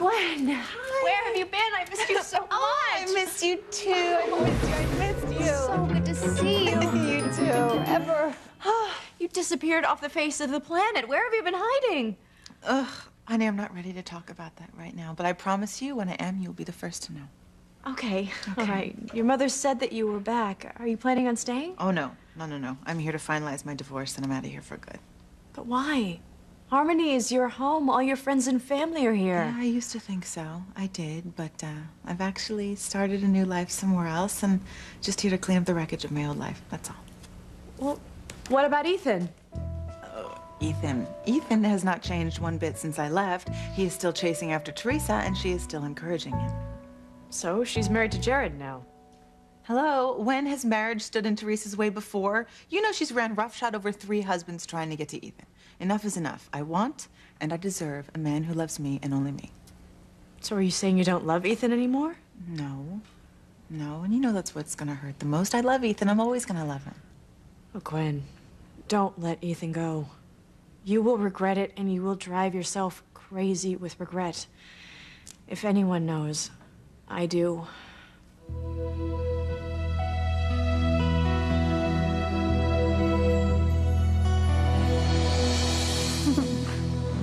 Gwen, where have you been? I missed you so much. I missed you too. I missed you. So good to see you. You too. Ever. You disappeared off the face of the planet. Where have you been hiding? Ugh, honey, I'm not ready to talk about that right now. But I promise you, when I am, you'll be the first to know. Okay. All right. Your mother said that you were back. Are you planning on staying? Oh, no. No. I'm here to finalize my divorce, and I'm out of here for good. But why? Harmony is your home. All your friends and family are here. Yeah, I used to think so. I did, but I've actually started a new life somewhere else, and just here to clean up the wreckage of my old life. That's all. Well, what about Ethan? Ethan has not changed one bit since I left. He is still chasing after Teresa, and she is still encouraging him. So she's married to Jared now. Hello, when has marriage stood in Teresa's way before? You know she's ran roughshod over 3 husbands trying to get to Ethan. Enough is enough. I want and I deserve a man who loves me and only me. So are you saying you don't love Ethan anymore? No, and you know that's what's gonna hurt the most. I love Ethan. I'm always gonna love him. Oh, Gwen, don't let Ethan go. You will regret it, and you will drive yourself crazy with regret. If anyone knows, I do.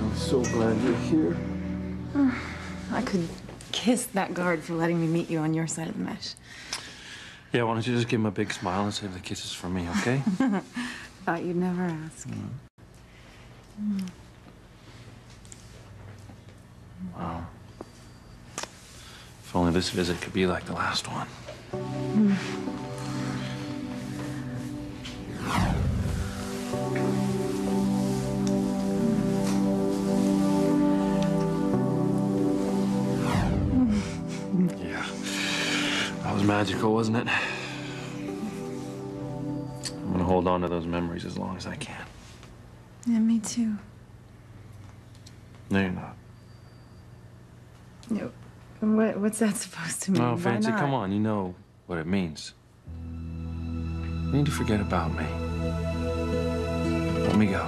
I'm so glad you're here. I could kiss that guard for letting me meet you on your side of the mesh. Yeah, why don't you just give him a big smile and save the kisses for me, okay? Thought you'd never ask. Wow. If only this visit could be like the last one. Yeah. That was magical, wasn't it? I'm gonna hold on to those memories as long as I can. Yeah, me too. No, you're not. No. What's that supposed to mean? No, Why Fancy, not? come on. You know what it means. You need to forget about me. Let me go.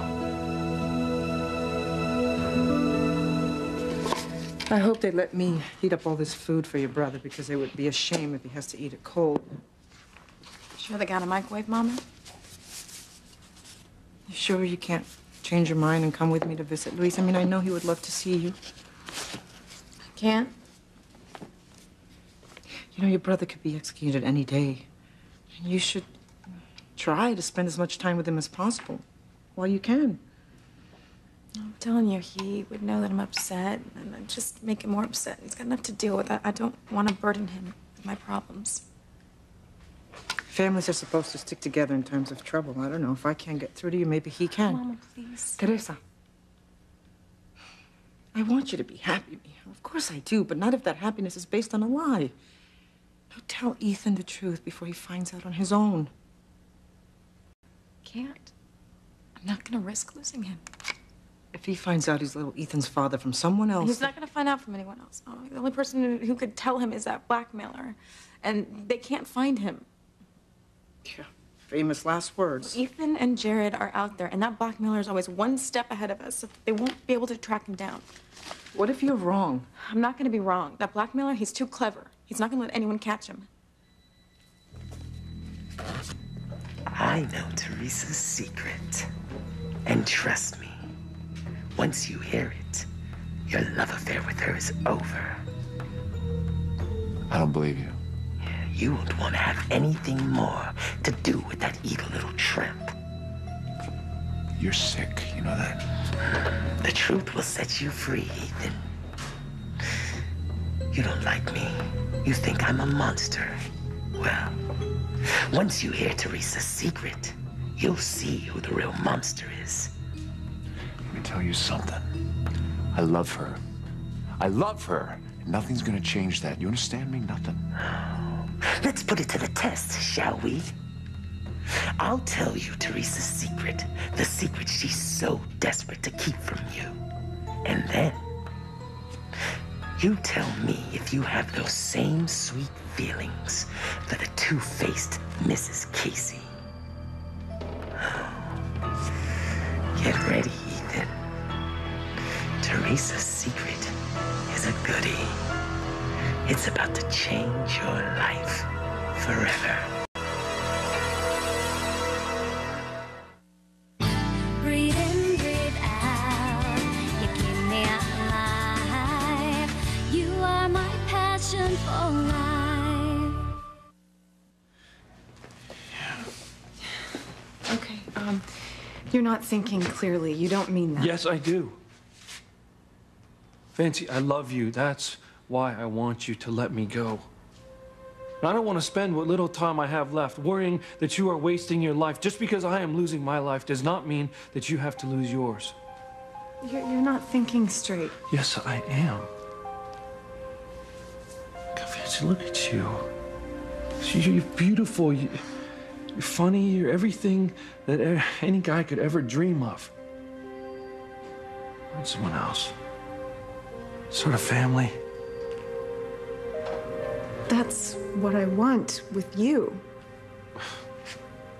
I hope they let me heat up all this food for your brother, because it would be a shame if he has to eat it cold. Sure they got a microwave, Mama? You sure you can't change your mind and come with me to visit Luis? I mean, I know he would love to see you. I can't. You know, your brother could be executed any day. And you should try to spend as much time with him as possible while you can. I'm telling you, he would know that I'm upset, and I'd just make him more upset. He's got enough to deal with. I don't want to burden him with my problems. Families are supposed to stick together in times of trouble. I don't know. If I can't get through to you, maybe he can. Mama, please. Teresa, I want you to be happy, Mija. Of course I do, but not if that happiness is based on a lie. Now tell Ethan the truth before he finds out on his own. Can't. I'm not going to risk losing him. If he finds out he's little Ethan's father from someone else... He's not going to find out from anyone else. Mama. The only person who could tell him is that blackmailer, and they can't find him. Yeah, famous last words. Ethan and Jared are out there, and that blackmailer is always one step ahead of us, so they won't be able to track him down. What if you're wrong? I'm not going to be wrong. That blackmailer, he's too clever. He's not going to let anyone catch him. I know Teresa's secret. And trust me, once you hear it, your love affair with her is over. I don't believe you. You won't want to have anything more to do with that evil little tramp. You're sick, you know that? The truth will set you free, Ethan. You don't like me. You think I'm a monster. Well, once you hear Teresa's secret, you'll see who the real monster is. Let me tell you something. I love her. I love her. Nothing's gonna change that. You understand me? Nothing. Let's put it to the test, shall we? I'll tell you Teresa's secret, the secret she's so desperate to keep from you. And then, you tell me if you have those same sweet feelings for the two-faced Mrs. Casey. Get ready, Ethan. Teresa's secret is is a goodie. It's about to change your life forever. Breathe in, breathe out. You keep me alive. You are my passion for life. Okay, you're not thinking clearly. You don't mean that. Yes, I do. Fancy, I love you. That's why I want you to let me go. And I don't want to spend what little time I have left worrying that you are wasting your life. Just because I am losing my life does not mean that you have to lose yours. You're not thinking straight. Yes, I am. God, Fancy, look at you. You're beautiful. You're funny. You're everything that any guy could ever dream of. I want someone else. Sort of family. That's what I want with you.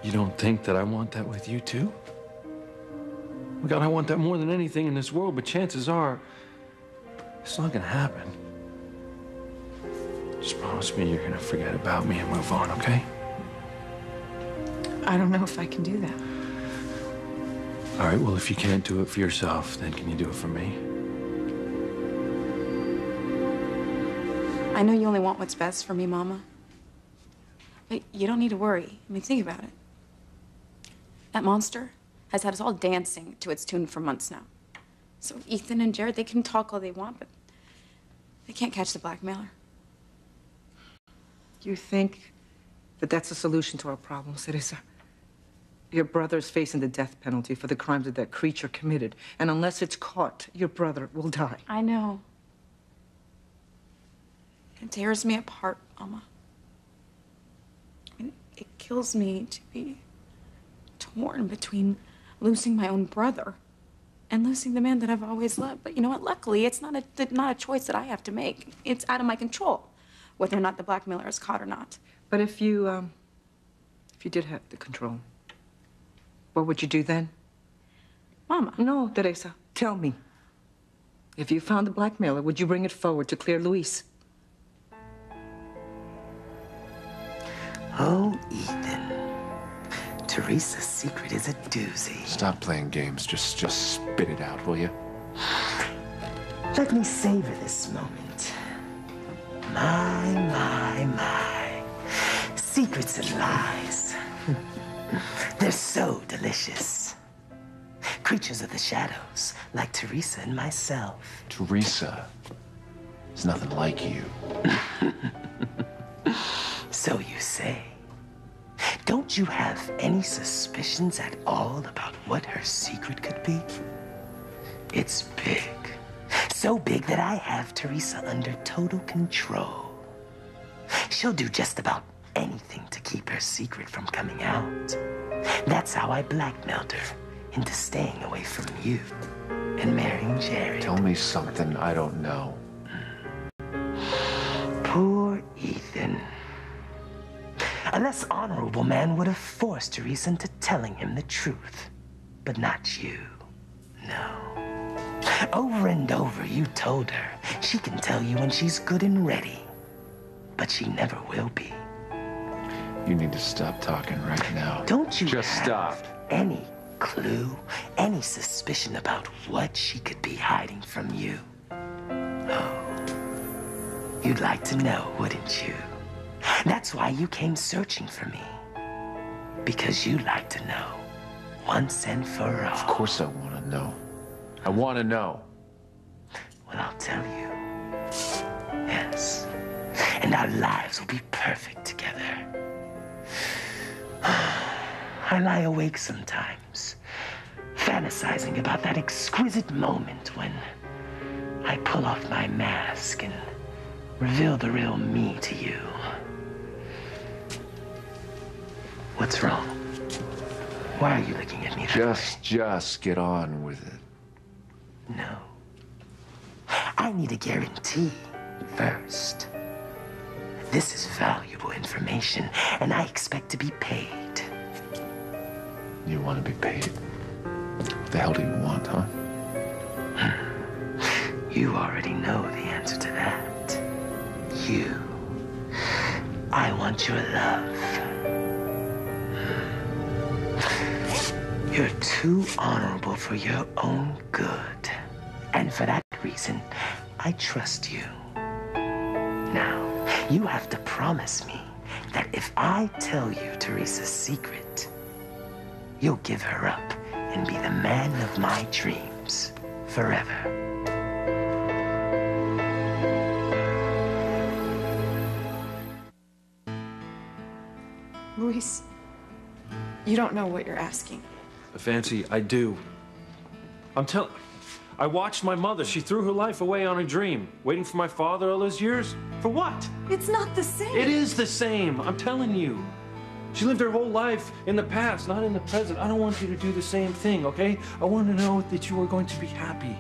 You don't think that I want that with you, too? Oh, God, I want that more than anything in this world, but chances are it's not gonna happen. Just promise me you're gonna forget about me and move on, okay? I don't know if I can do that. All right, well, if you can't do it for yourself, then can you do it for me? I know you only want what's best for me, Mama. But you don't need to worry. I mean, think about it. That monster has had us all dancing to its tune for months now. So Ethan and Jared, they can talk all they want, but they can't catch the blackmailer. You think that that's a solution to our problems, Teresa? Your brother's facing the death penalty for the crimes that that creature committed. And unless it's caught, your brother will die. I know. It tears me apart, Mama. I mean, it kills me to be torn between losing my own brother and losing the man that I've always loved. But you know what? Luckily, it's not a choice that I have to make. It's out of my control, whether or not the blackmailer is caught or not. But if you did have the control, what would you do then? Mama. No, Teresa, tell me. If you found the blackmailer, would you bring it forward to clear Luis? Oh, Ethan. Teresa's secret is a doozy. Stop playing games. Just spit it out, will you? Let me savor this moment. My. Secrets and lies. They're so delicious. Creatures of the shadows, like Teresa and myself. Teresa is nothing like you. So you say. Don't you have any suspicions at all about what her secret could be? It's big. So big that I have Teresa under total control. She'll do just about anything to keep her secret from coming out. That's how I blackmailed her into staying away from you and marrying Jared. Tell me something I don't know. Poor Ethan. A less honorable man would have forced Teresa into telling him the truth, but not you. No. Over and over, you told her she can tell you when she's good and ready, but she never will be. You need to stop talking right now. Don't you Just have stop. any clue, any suspicion about what she could be hiding from you? Oh, you'd like to know, wouldn't you? That's why you came searching for me. Because you'd like to know, once and for all. Of course I want to know. I want to know. Well, I'll tell you. Yes. And our lives will be perfect together. I lie awake sometimes, fantasizing about that exquisite moment when I pull off my mask and reveal the real me to you. What's wrong? Why are you looking at me that way? Just get on with it. No. I need a guarantee first. This is valuable information, and I expect to be paid. You want to be paid? What the hell do you want, huh? You already know the answer to that. You. I want your love. You're too honorable for your own good. And for that reason, I trust you. Now, you have to promise me that if I tell you Teresa's secret, you'll give her up and be the man of my dreams forever. Luis, you don't know what you're asking. Fancy, I do. I watched my mother. She threw her life away on a dream, waiting for my father all those years. For what? It's not the same. It is the same. I'm telling you. She lived her whole life in the past, not in the present. I don't want you to do the same thing, okay? I want to know that you are going to be happy.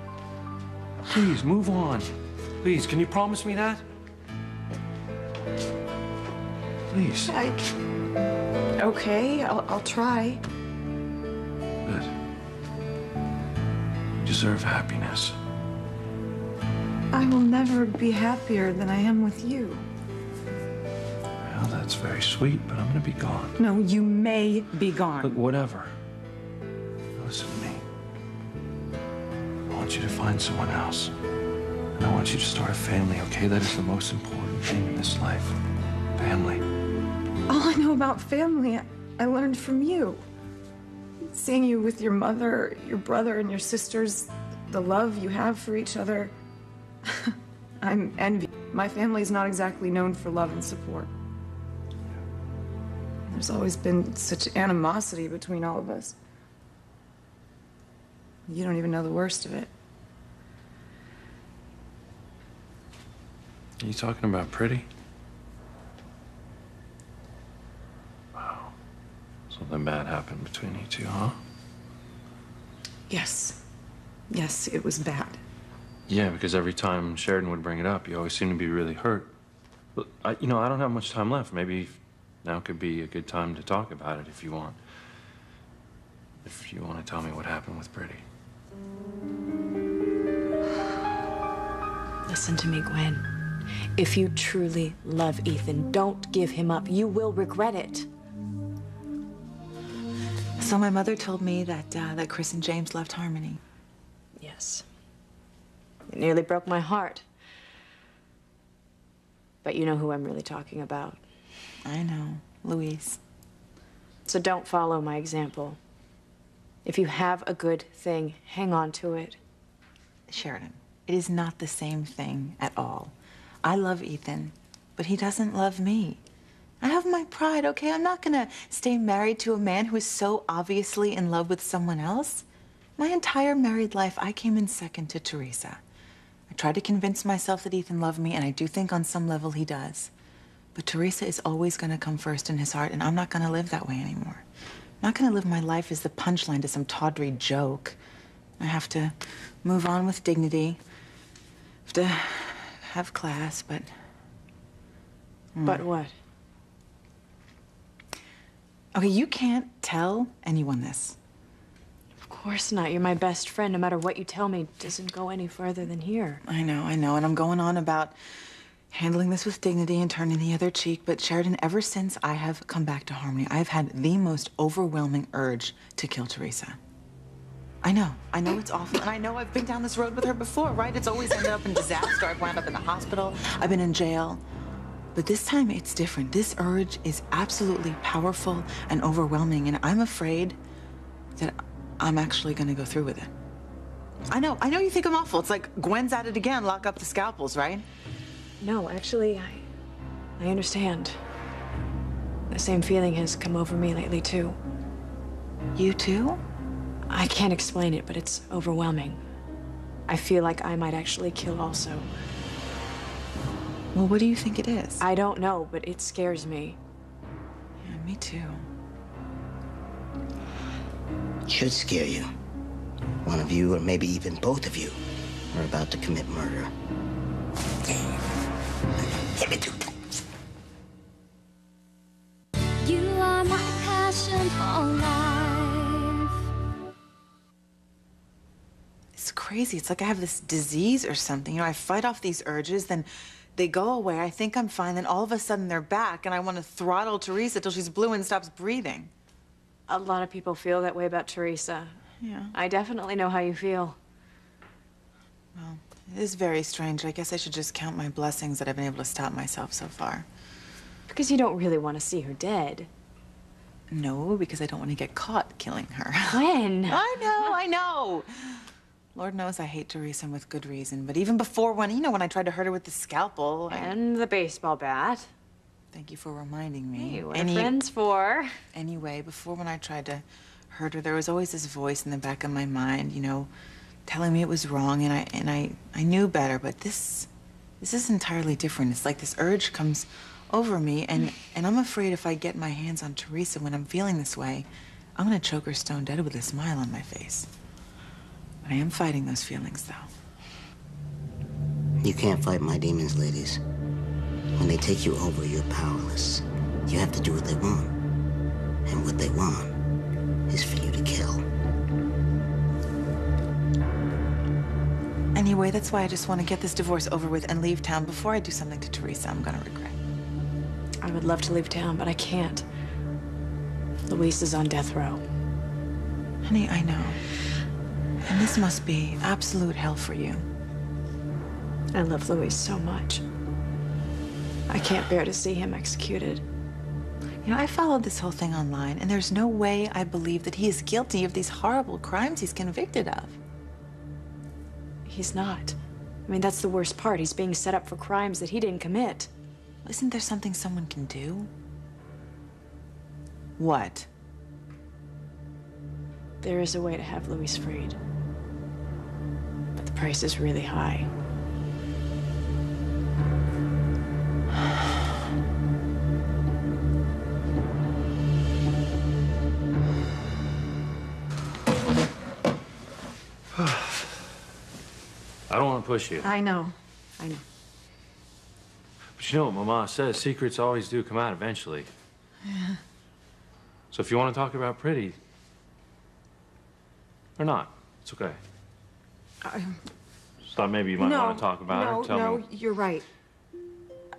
Please, move on. Please, can you promise me that? Please. Okay, I'll try. Good. You deserve happiness. I will never be happier than I am with you. Well, that's very sweet, but I'm gonna be gone. No, you may be gone. Look, whatever. Listen to me. I want you to find someone else. And I want you to start a family, okay? That is the most important thing in this life. Family. All I know about family, I learned from you. Seeing you with your mother, your brother, and your sisters, the love you have for each other. I'm envious. My family's not exactly known for love and support. There's always been such animosity between all of us. You don't even know the worst of it. Are you talking about Pretty? Wow. Something bad happened between you two, huh? Yes. Yes, it was bad. Yeah, because every time Sheridan would bring it up, you always seem to be really hurt. But, I don't have much time left. Maybe now could be a good time to talk about it if you want. If you want to tell me what happened with Pretty. Listen to me, Gwen. If you truly love Ethan, don't give him up. You will regret it. So my mother told me that Chris and James left Harmony. Yes. It nearly broke my heart. But you know who I'm really talking about. I know, Louise. So don't follow my example. If you have a good thing, hang on to it. Sheridan, it is not the same thing at all. I love Ethan, but he doesn't love me. I have my pride, okay? I'm not gonna stay married to a man who is so obviously in love with someone else. My entire married life, I came in second to Teresa. I tried to convince myself that Ethan loved me, and I do think on some level he does. But Teresa is always gonna come first in his heart, and I'm not gonna live that way anymore. I'm not gonna live my life as the punchline to some tawdry joke. I have to move on with dignity. I have to have class, but... But what? Okay, you can't tell anyone this. Of course not. You're my best friend. No matter what you tell me, it doesn't go any further than here. I know, and I'm going on about handling this with dignity and turning the other cheek, but Sheridan, ever since I have come back to Harmony, I've had the most overwhelming urge to kill Teresa. I know it's awful, and I know I've been down this road with her before, right? It's always ended up in disaster. I've wound up in the hospital, I've been in jail. But this time it's different. This urge is absolutely powerful and overwhelming, and I'm afraid that I'm actually gonna go through with it. I know you think I'm awful. It's like Gwen's at it again, lock up the scalpels, right? No, actually, I understand. The same feeling has come over me lately, too. You too? I can't explain it, but it's overwhelming. I feel like I might actually kill also. Well, what do you think it is? I don't know, but it scares me. Yeah, me too. It should scare you. One of you, or maybe even both of you, are about to commit murder. Let me do that. You are my passion for life. It's crazy. crazy. It's like I have this disease or something. You know, I fight off these urges, then they go away. I think I'm fine. Then all of a sudden they're back, and I want to throttle Teresa till she's blue and stops breathing. A lot of people feel that way about Teresa. Yeah. I definitely know how you feel. Well, it is very strange. I guess I should just count my blessings that I've been able to stop myself so far. Because you don't really want to see her dead. No, because I don't want to get caught killing her. When? I know. Lord knows I hate Teresa, and with good reason. But even before when I tried to hurt her with the scalpel. And the baseball bat. Thank you for reminding me. Hey, what are friends for? Anyway, before when I tried to hurt her, there was always this voice in the back of my mind, telling me it was wrong, and I knew better, but this is entirely different. It's like this urge comes over me, and I'm afraid if I get my hands on Teresa when I'm feeling this way, I'm gonna choke her stone dead with a smile on my face. But I am fighting those feelings, though. You can't fight my demons, ladies. When they take you over, you're powerless. You have to do what they want. And what they want is for you to kill. Anyway, that's why I just want to get this divorce over with and leave town before I do something to Teresa I'm gonna regret. I would love to leave town, but I can't. Luis is on death row. Honey, I know. And this must be absolute hell for you. I love Luis so much. I can't bear to see him executed. I followed this whole thing online, and there's no way I believe that he is guilty of these horrible crimes he's convicted of. He's not. I mean, that's the worst part. He's being set up for crimes that he didn't commit. Isn't there something someone can do? What? There is a way to have Luis freed. But the price is really high. I don't want to push you. I know. But you know what Mama says, secrets always do come out eventually. Yeah. So if you want to talk about Pretty, or not, it's okay. Just thought maybe you might want to talk about it. Tell me. You're right.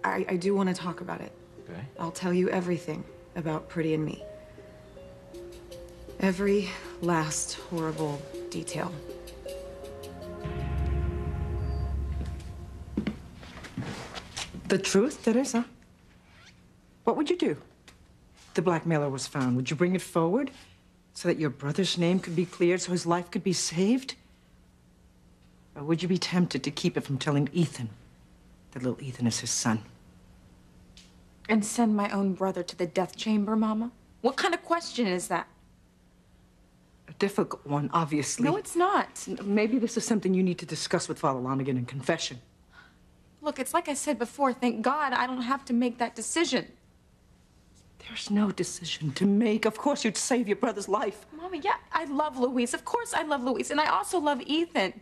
I do want to talk about it. Okay. I'll tell you everything about Pretty and me. Every last horrible detail. The truth, Teresa? What would you do? The blackmailer was found. Would you bring it forward so that your brother's name could be cleared, so his life could be saved? Or would you be tempted to keep it from telling Ethan that little Ethan is his son? And send my own brother to the death chamber, Mama? What kind of question is that? A difficult one, obviously. No, it's not. Maybe this is something you need to discuss with Father Lonigan in confession. Look, it's like I said before, thank God I don't have to make that decision. There's no decision to make. Of course you'd save your brother's life. Mama, yeah, I love Luis. Of course I love Luis, and I also love Ethan.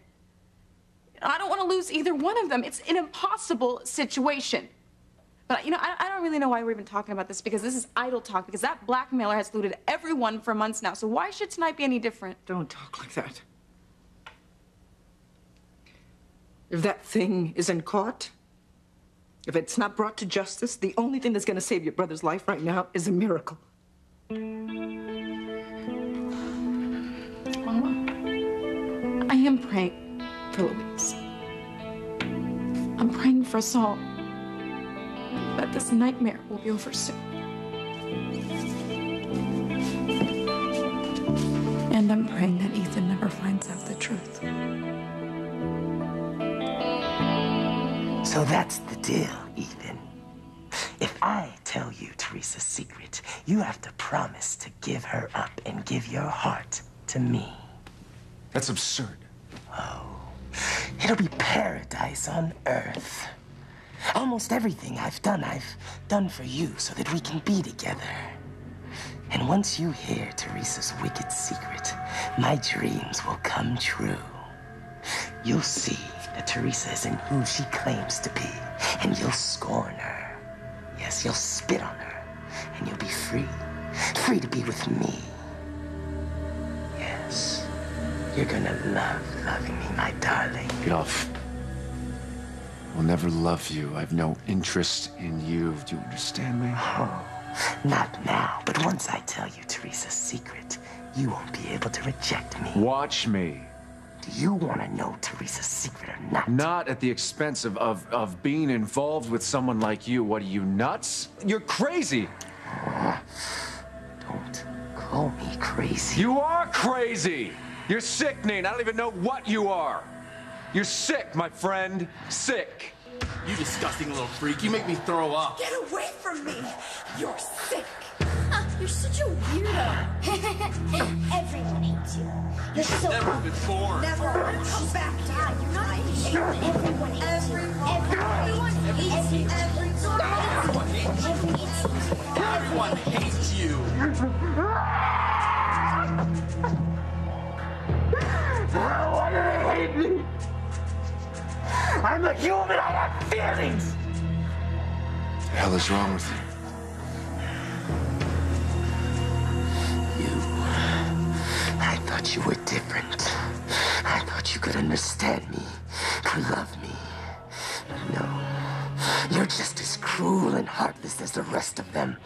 I don't want to lose either one of them. It's an impossible situation. But, I don't really know why we're even talking about this, because this is idle talk, because that blackmailer has looted everyone for months now, so why should tonight be any different? Don't talk like that. If that thing isn't caught, if it's not brought to justice, the only thing that's going to save your brother's life right now is a miracle. Mama, I am praying for Luis. I'm praying for us all, that this nightmare will be over soon. And I'm praying that Ethan never finds out the truth. So that's the deal, Ethan. If I tell you Teresa's secret, you have to promise to give her up and give your heart to me. That's absurd. Oh, it'll be paradise on earth. Almost everything I've done for you so that we can be together. And once you hear Teresa's wicked secret, my dreams will come true. You'll see that Teresa isn't who she claims to be, and you'll scorn her. Yes, you'll spit on her, and you'll be free. Free to be with me. Yes. You're gonna love loving me, my darling. Get off. I'll never love you. I have no interest in you. Do you understand me? Oh, not now. But once I tell you Teresa's secret, you won't be able to reject me. Watch me. Do you want to know Teresa's secret or not? Not at the expense of being involved with someone like you. What are you, nuts? You're crazy. Don't call me crazy. You are crazy. You're sickening. I don't even know what you are. You're sick, my friend. Sick. You disgusting little freak. You make me throw up. Get away from me! You're sick! You're such a weirdo. Everyone hates you. You're so Never been born. Never. Come back here. You're not everyone hates you. Everyone hates you. Why do they hate me? I'm a human. I have feelings. What the hell is wrong with you? I thought you were different. I thought you could understand me, could love me. But no, you're just as cruel and heartless as the rest of them.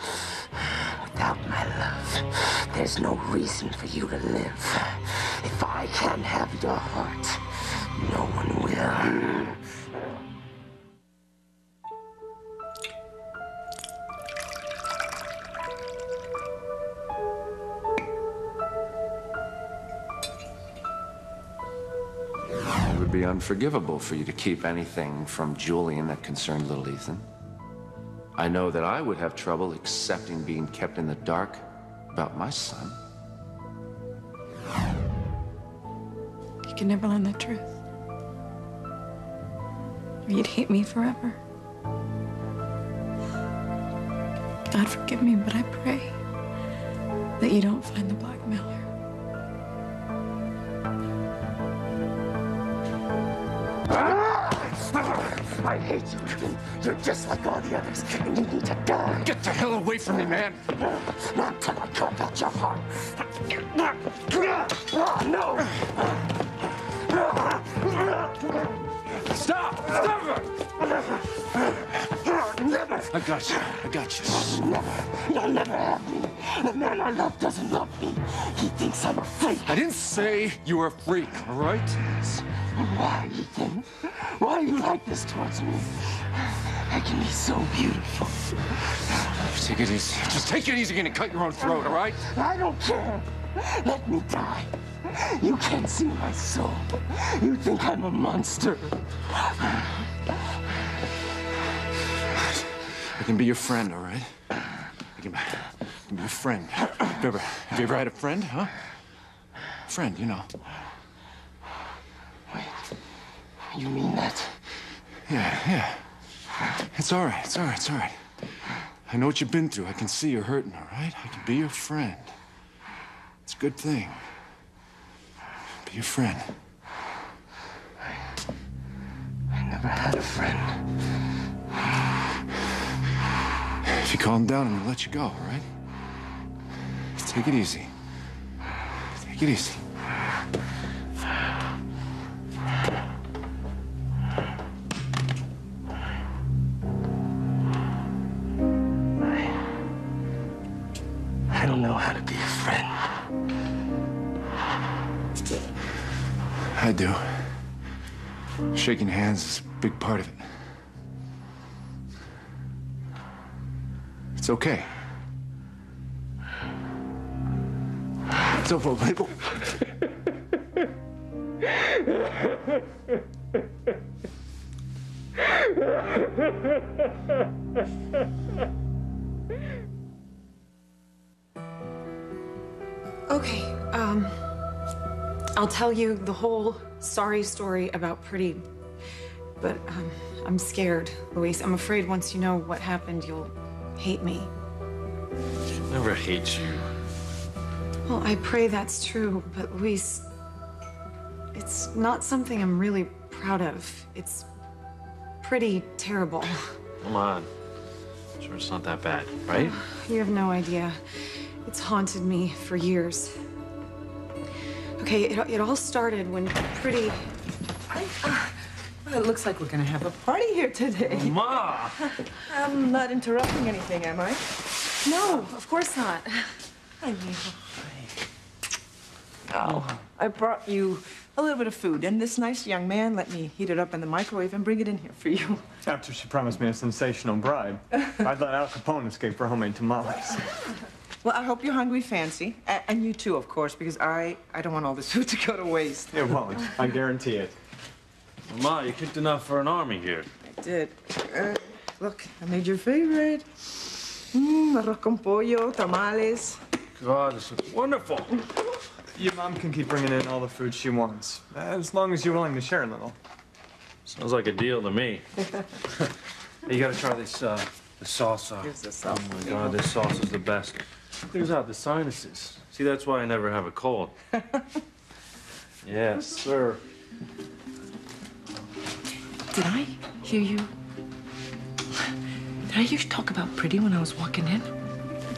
Without my love, there's no reason for you to live. If I can't have your heart, no one will. It would be unforgivable for you to keep anything from Julian that concerned little Ethan. I know that I would have trouble accepting being kept in the dark about my son. You can never learn the truth. Or you'd hate me forever. God forgive me, but I pray that you don't find the blackmailer. I hate you. You're just like all the others, and you need to die. Get the hell away from me, man! Not until I carve out your heart. No! Stop! Stop it! Never! I got you. I got you. Never. You'll never have me. The man I love doesn't love me. He thinks I'm a freak. I didn't say you were a freak, all right? Why, Ethan? Why are you like this towards me? I can be so beautiful. Take it easy. Just take it easy and cut your own throat, all right? I don't care. Let me die. You can't see my soul. You think I'm a monster. I can be your friend, all right? I can be your friend. Have you ever had a friend, huh? Friend, you know. Wait, you mean that? Yeah. It's all right. It's all right. It's all right. I know what you've been through. I can see you're hurting, all right? I can be your friend. It's a good thing. Be your friend. I never had a friend. If you calm down, I'm gonna let you go, all right? Just take it easy. Take it easy. I don't know how to be a friend. I do. Shaking hands is a big part of it. It's okay. It's over. Okay, I'll tell you the whole sorry story about Pretty, but I'm scared, Luis. I'm afraid once you know what happened, you'll hate me. She'll never hate you. Well, I pray that's true, but Luis, it's not something I'm really proud of. It's pretty terrible. Come on. I'm sure it's not that bad, right? You have no idea. It's haunted me for years. Okay, it all started when Pretty... Well, it looks like we're gonna have a party here today. Ma! I'm not interrupting anything, am I? No, of course not. Hi, Mijo. Oh, I brought you a little bit of food, and this nice young man let me heat it up in the microwave and bring it in here for you. After she promised me a sensational bribe, I'd let Al Capone escape for homemade tamales. Well, I hope you're hungry, Fancy. And you too, of course, because I don't want all this food to go to waste. It won't. I guarantee it. Ma, you cooked enough for an army here. I did. Look, I made your favorite. Arroz con pollo, tamales. God, this looks wonderful. Your mom can keep bringing in all the food she wants, as long as you're willing to share a little. Sounds like a deal to me. You gotta try this, the salsa. Here's the sauce. Oh my God, this sauce is the best. Clears out the sinuses. See, that's why I never have a cold. Yes, sir. Did I hear you? Did I hear you talk about Pretty when I was walking in?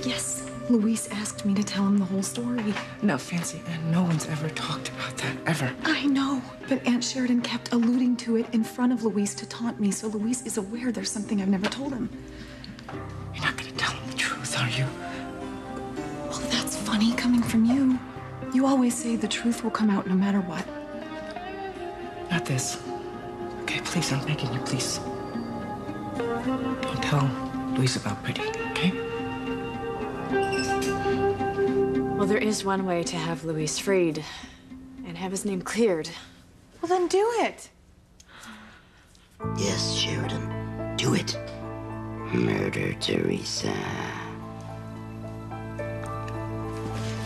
Yes, Luis asked me to tell him the whole story. No, Fancy, and no one's ever talked about that, ever. I know, but Aunt Sheridan kept alluding to it in front of Luis to taunt me, so Luis is aware there's something I've never told him. You're not gonna tell him the truth, are you? Well, that's funny coming from you. You always say the truth will come out no matter what. Not this. Okay, please, I'm begging you, please. Don't tell Luis about Pretty, okay? Well, there is one way to have Luis freed and have his name cleared. Well, then do it. Yes, Sheridan. Do it. Murder Teresa.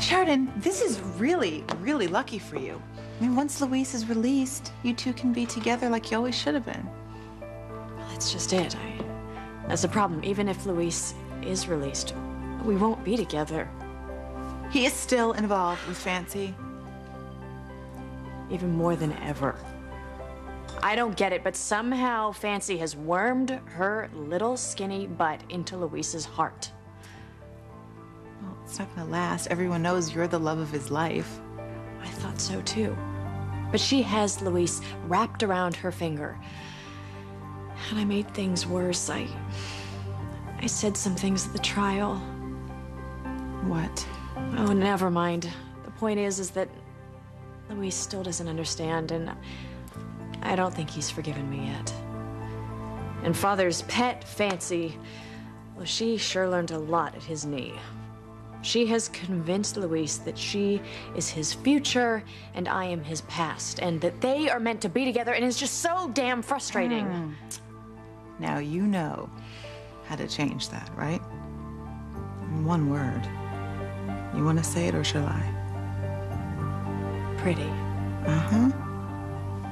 Sheridan, this is really, really lucky for you. I mean, once Luis is released, you two can be together like you always should have been. Well, that's just it. That's the problem. Even if Luis is released, we won't be together. He is still involved with Fancy. Even more than ever. I don't get it, but somehow Fancy has wormed her little skinny butt into Luis's heart. Well, it's not gonna last. Everyone knows you're the love of his life. I thought so too. But she has Luis wrapped around her finger. And I made things worse. I said some things at the trial. What? Oh, never mind. The point is that Luis still doesn't understand, and I don't think he's forgiven me yet. And Father's pet, Fancy, well, she sure learned a lot at his knee. She has convinced Luis that she is his future and I am his past, and that they are meant to be together, and it's just so damn frustrating. Now you know how to change that, right? In one word. You want to say it, or shall I? Pretty. Uh-huh.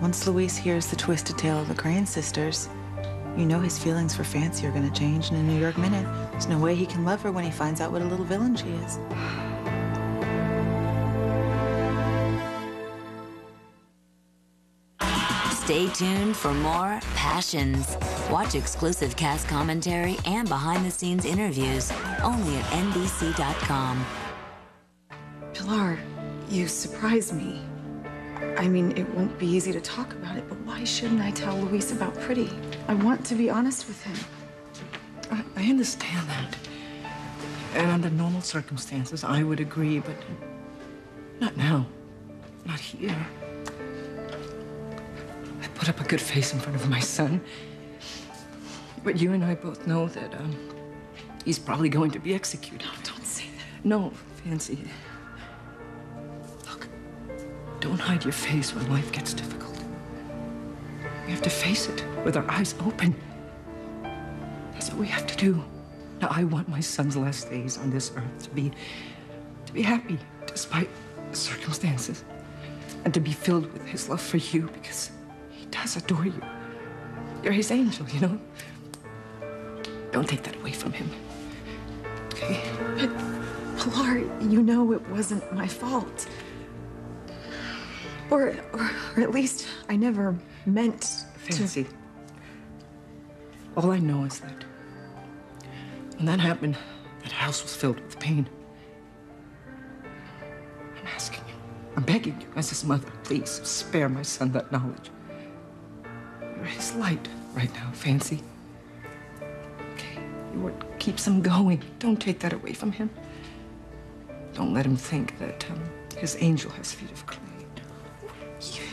Once Luis hears the twisted tale of the Crane sisters, you know his feelings for Fancy are going to change in a New York minute. There's no way he can love her when he finds out what a little villain she is. Stay tuned for more Passions. Watch exclusive cast commentary and behind-the-scenes interviews only at NBC.com. Pilar, you surprise me. I mean, it won't be easy to talk about it, but why shouldn't I tell Luis about Pretty? I want to be honest with him. I understand that. And under normal circumstances, I would agree, but not now. Not here. I put up a good face in front of my son. But you and I both know that he's probably going to be executed. No, don't say that. No, Fancy. Look, don't hide your face when life gets difficult. We have to face it with our eyes open. That's what we have to do. Now, I want my son's last days on this earth to be happy despite the circumstances, and to be filled with his love for you, because he does adore you. You're his angel, you know? Don't take that away from him. Okay? But, Pilar, you know it wasn't my fault. Or at least I never meant Fancy. All I know is that when that happened, that house was filled with pain. I'm asking you, I'm begging you, as his mother, please spare my son that knowledge. You're his light right now, Fancy. Okay, you're what keeps him going. Don't take that away from him. Don't let him think that his angel has feet of clay.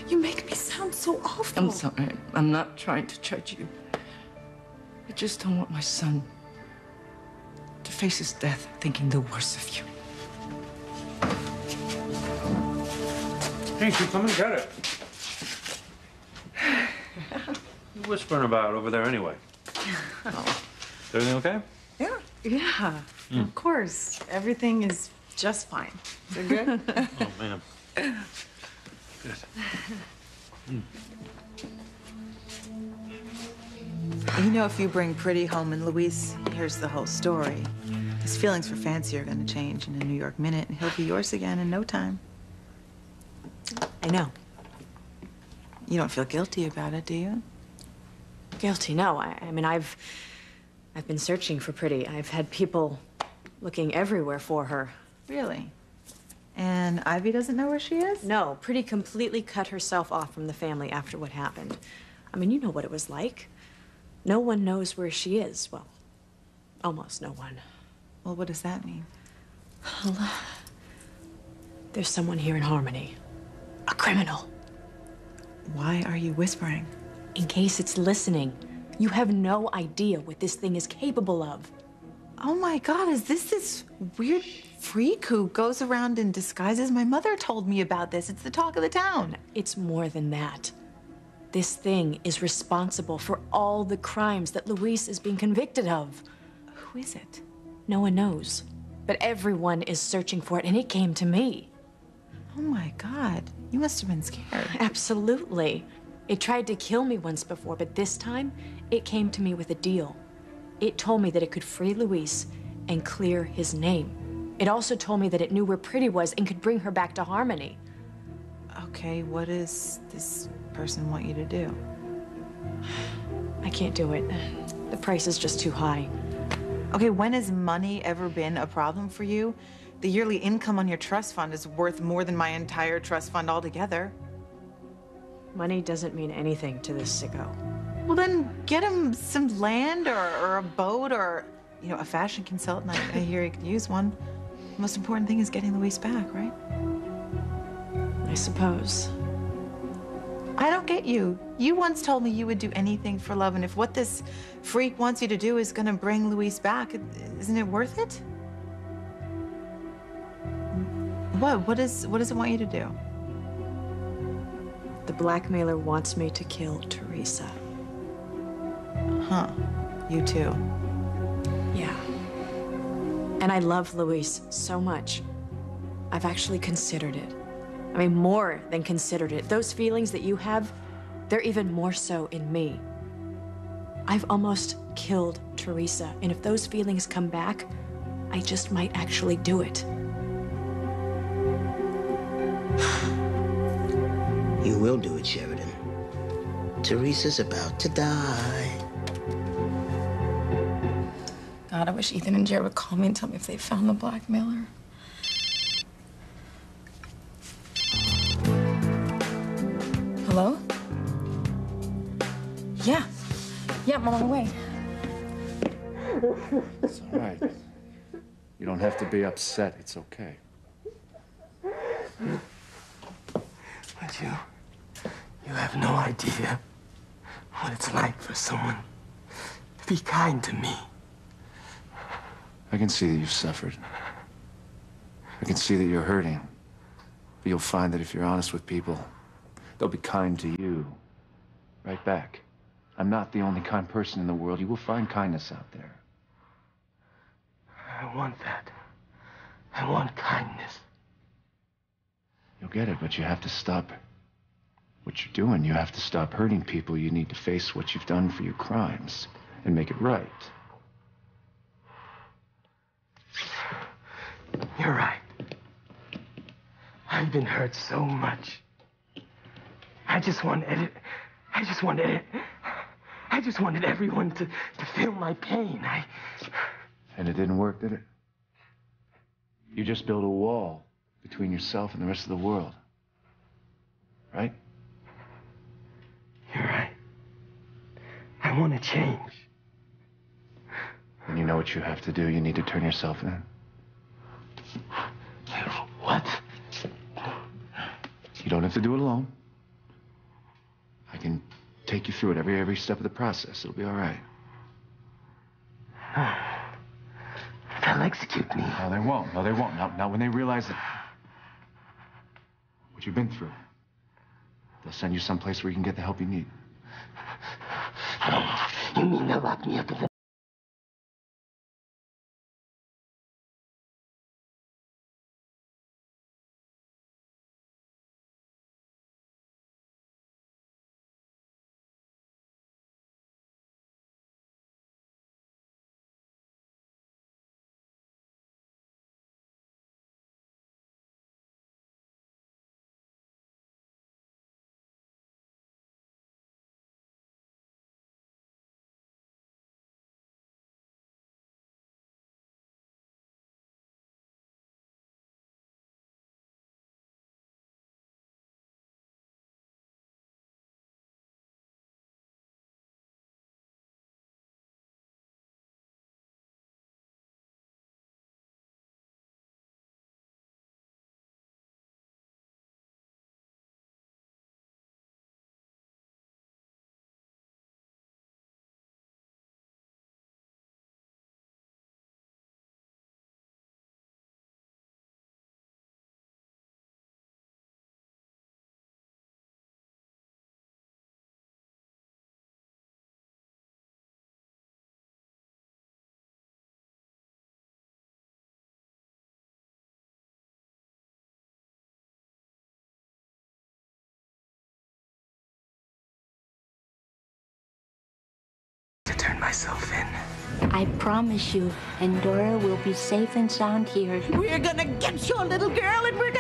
You make me sound so awful. I'm sorry. I'm not trying to judge you. I just don't want my son to face his death thinking the worst of you. Hey, you come and get it. What are you whispering about over there anyway? Is everything okay? Yeah, of course. Everything is just fine. Is it good? Oh, man. Good. You know, if you bring Pretty home and Luis hears the whole story, his feelings for Fancy are going to change in a New York minute, and he'll be yours again in no time. I know. You don't feel guilty about it, do you? Guilty? No. I mean, I've been searching for Pretty. I've had people looking everywhere for her. Really? And Ivy doesn't know where she is? No, Pretty completely cut herself off from the family after what happened. I mean, you know what it was like. No one knows where she is. Well, almost no one. Well, what does that mean? Well, there's someone here in Harmony. A criminal. Why are you whispering? In case it's listening. You have no idea what this thing is capable of. Oh my God, is this weird freak who goes around in disguises? My mother told me about this. It's the talk of the town. It's more than that. This thing is responsible for all the crimes that Luis is being convicted of. Who is it? No one knows. But everyone is searching for it, and it came to me. Oh my God, you must have been scared. Absolutely. It tried to kill me once before, but this time, it came to me with a deal. It told me that it could free Luis and clear his name. It also told me that it knew where Pretty was and could bring her back to Harmony. Okay, what does this person want you to do? I can't do it. The price is just too high. Okay, when has money ever been a problem for you? The yearly income on your trust fund is worth more than my entire trust fund altogether. Money doesn't mean anything to this sicko. Well, then get him some land or a boat or, you know, a fashion consultant. I hear he could use one. The most important thing is getting Luis back, right? I suppose. I don't get you. You once told me you would do anything for love, and if what this freak wants you to do is gonna bring Luis back, isn't it worth it? What does it want you to do? The blackmailer wants me to kill Teresa. Huh. You too. Yeah. And I love Luis so much. I've actually considered it. I mean, more than considered it. Those feelings that you have, they're even more so in me. I've almost killed Teresa, and if those feelings come back, I just might actually do it. You will do it, Sheridan. Teresa's about to die. God, I wish Ethan and Jared would call me and tell me if they found the blackmailer. Hello? Yeah. Yeah, I'm on my way. It's all right. You don't have to be upset. It's okay. But you have no idea what it's like for someone to be kind to me. I can see that you've suffered. I can see that you're hurting. But you'll find that if you're honest with people, they'll be kind to you. Right back. I'm not the only kind person in the world. You will find kindness out there. I want that. I want kindness. You'll get it, but you have to stop what you're doing. You have to stop hurting people. You need to face what you've done for your crimes and make it right. You're right. I've been hurt so much. I just wanted everyone to feel my pain. And it didn't work, did it? You just built a wall between yourself and the rest of the world. right? You're right. I want to change. And you know what you have to do. You need to turn yourself in. What? You don't have to do it alone. I can take you through it every step of the process. It'll be all right. They'll execute me. No, they won't. No, they won't. Now, when they realize that what you've been through, they'll send you someplace where you can get the help you need. You mean they'll lock me up in the... turn myself in. I promise you, Endora will be safe and sound here. We're gonna get your little girl and we're